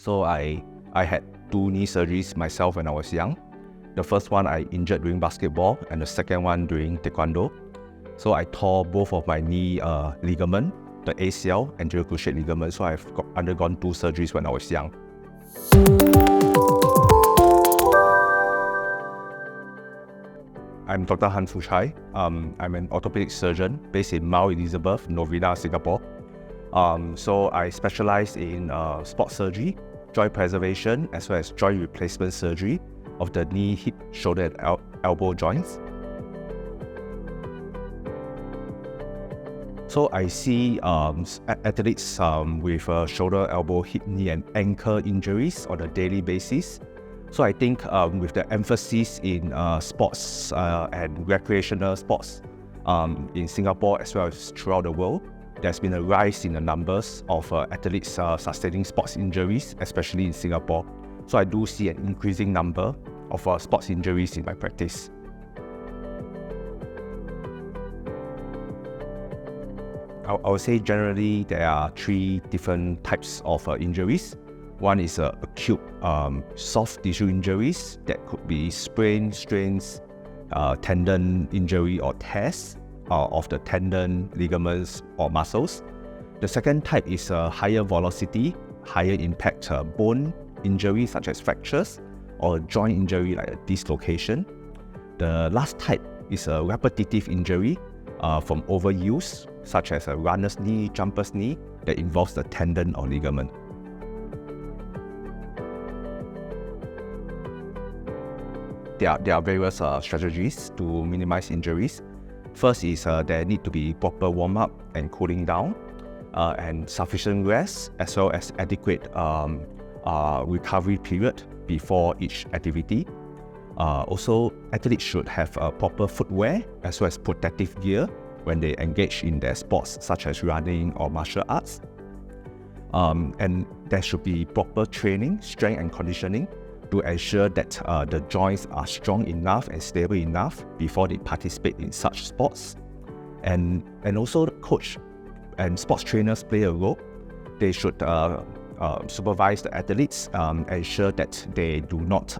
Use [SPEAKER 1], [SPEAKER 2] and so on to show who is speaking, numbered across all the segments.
[SPEAKER 1] So I had 2 knee surgeries myself when I was young. The first one I injured during basketball, and the second one during taekwondo. So I tore both of my knee ligament, the ACL, anterior cruciate ligament. So I've undergone 2 surgeries when I was young. I'm Dr. Han Fucai. I'm an orthopedic surgeon based in Mount Elizabeth, Novena, Singapore. So I specialize in sports surgery, joint preservation, as well as joint replacement surgery of the knee, hip, shoulder, and elbow joints. So I see athletes with shoulder, elbow, hip, knee, and ankle injuries on a daily basis. So I think with the emphasis in sports and recreational sports in Singapore as well as throughout the world, there's been a rise in the numbers of athletes sustaining sports injuries, especially in Singapore. So I do see an increasing number of sports injuries in my practice. I would say generally there are 3 different types of injuries. One is acute soft tissue injuries that could be sprains, strains, tendon injury or tears of the tendon, ligaments or muscles. The second type is higher velocity, higher impact bone injury such as fractures or joint injury like a dislocation. The last type is a repetitive injury from overuse such as a runner's knee, jumper's knee that involves the tendon or ligament. There are various strategies to minimize injuries. First is there need to be proper warm-up and cooling down and sufficient rest as well as adequate recovery period before each activity. Also, athletes should have proper footwear as well as protective gear when they engage in their sports such as running or martial arts. And there should be proper training, strength and conditioning to ensure that the joints are strong enough and stable enough before they participate in such sports. And also the coach and sports trainers play a role. They should supervise the athletes, ensure that they do not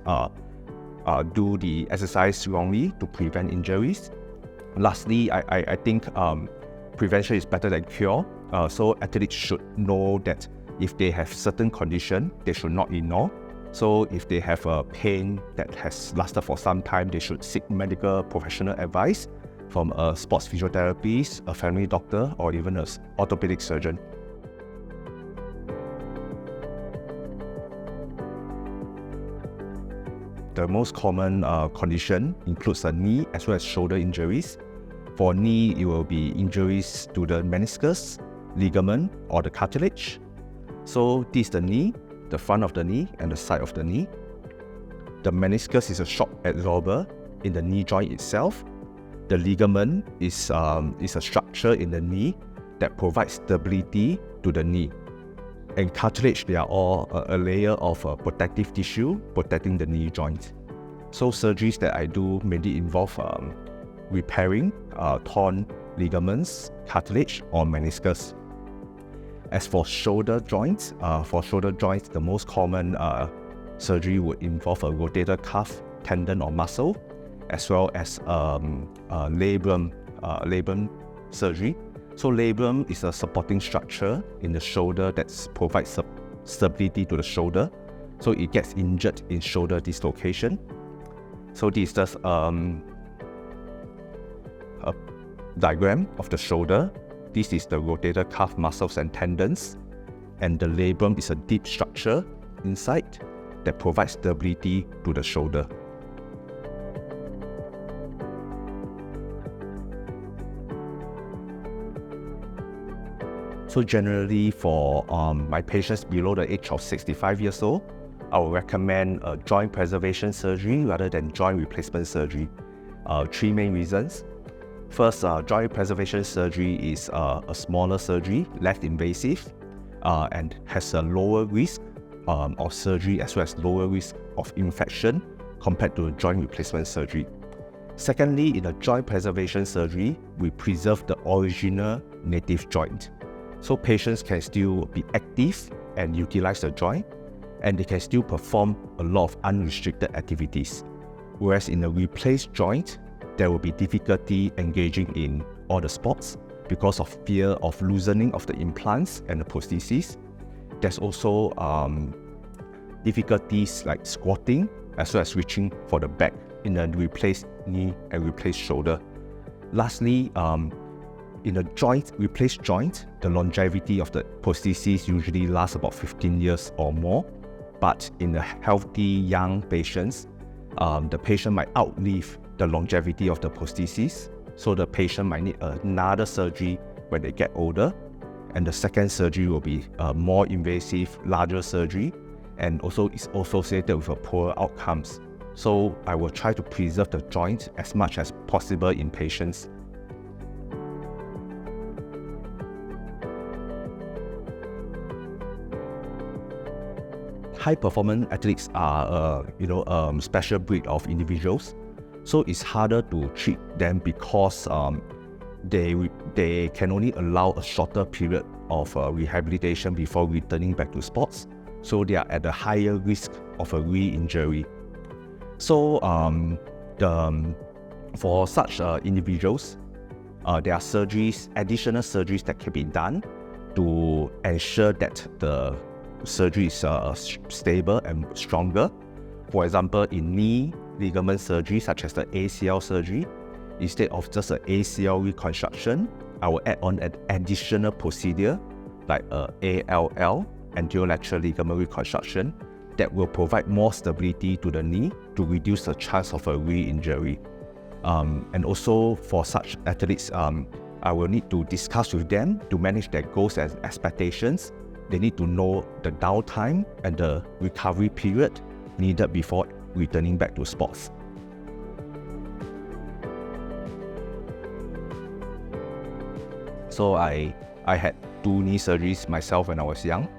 [SPEAKER 1] do the exercise wrongly to prevent injuries. Lastly, I think prevention is better than cure. So athletes should know that if they have certain condition, they should not ignore. So if they have a pain that has lasted for some time, they should seek medical professional advice from a sports physiotherapist, a family doctor, or even an orthopedic surgeon. The most common condition includes knee as well as shoulder injuries. For knee, it will be injuries to the meniscus, ligament, or the cartilage. So this is the knee, the front of the knee, and the side of the knee. The meniscus is a shock absorber in the knee joint itself. The ligament is a structure in the knee that provides stability to the knee. And cartilage, they are all a layer of protective tissue protecting the knee joint. So surgeries that I do mainly involve repairing torn ligaments, cartilage, or meniscus. As for shoulder joints, the most common surgery would involve a rotator cuff tendon or muscle, as well as labrum surgery. So labrum is a supporting structure in the shoulder that provides stability to the shoulder. So it gets injured in shoulder dislocation. So this is just a diagram of the shoulder. This is the rotator cuff muscles and tendons, and the labrum is a deep structure inside that provides stability to the shoulder. So generally for my patients below the age of 65 years old, I would recommend a joint preservation surgery rather than joint replacement surgery. 3 main reasons. First, joint preservation surgery is a smaller surgery, less invasive, and has a lower risk of surgery as well as lower risk of infection compared to joint replacement surgery. Secondly, in a joint preservation surgery, we preserve the original native joint. So patients can still be active and utilize the joint. and they can still perform a lot of unrestricted activities. Whereas in a replaced joint, there will be difficulty engaging in all the sports because of fear of loosening of the implants and the prostheses. There's also difficulties like squatting as well as reaching for the back in a replaced knee and replaced shoulder. Lastly, in a replaced joint, the longevity of the prosthesis usually lasts about 15 years or more. But in the healthy young patients, the patient might outlive the longevity of the prosthesis. So the patient might need another surgery when they get older. And the second surgery will be a more invasive, larger surgery, and also is associated with poor outcomes. So I will try to preserve the joint as much as possible in patients. High-performance athletes are a special breed of individuals. So it's harder to treat them because they can only allow a shorter period of rehabilitation before returning back to sports. So they are at a higher risk of a re-injury. So for such individuals, there are additional surgeries that can be done to ensure that the surgery is stable and stronger. For example, in knee ligament surgery, such as the ACL surgery, instead of just an ACL reconstruction, I will add on an additional procedure like ALL, anterolateral ligament reconstruction, that will provide more stability to the knee to reduce the chance of a re-injury. And also for such athletes, I will need to discuss with them to manage their goals and expectations. They need to know the downtime and the recovery period needed before returning back to sports. So I had 2 knee surgeries myself when I was young.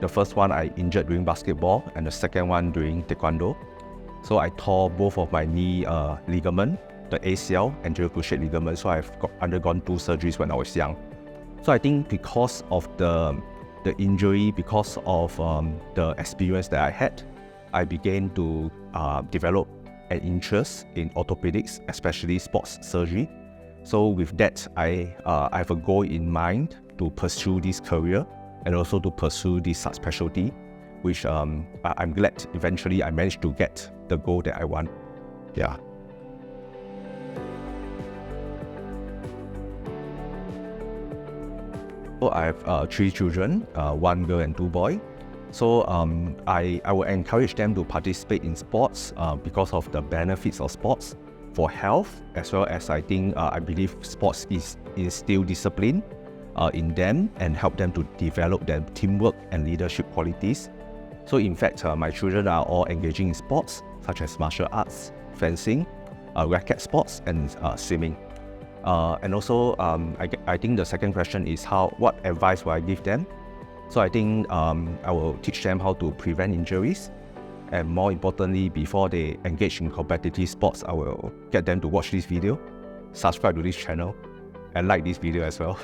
[SPEAKER 1] The first one I injured during basketball, and the second one during taekwondo. So I tore both of my knee ligament, the ACL, anterior cruciate ligament. So I've undergone 2 surgeries when I was young. So I think because of the injury, because of the experience that I had, I began to develop an interest in orthopedics, especially sports surgery. So with that, I have a goal in mind to pursue this career and also to pursue this subspecialty, which I'm glad eventually I managed to get the goal that I want. Yeah. So I have 3 children, 1 girl and 2 boys. So I will encourage them to participate in sports because of the benefits of sports for health, as well as I believe sports instill discipline in them and help them to develop their teamwork and leadership qualities. So in fact, my children are all engaging in sports such as martial arts, fencing, racket sports, and swimming. And also, I think the second question is what advice will I give them? So I think I will teach them how to prevent injuries, and more importantly, before they engage in competitive sports, I will get them to watch this video, subscribe to this channel, and like this video as well.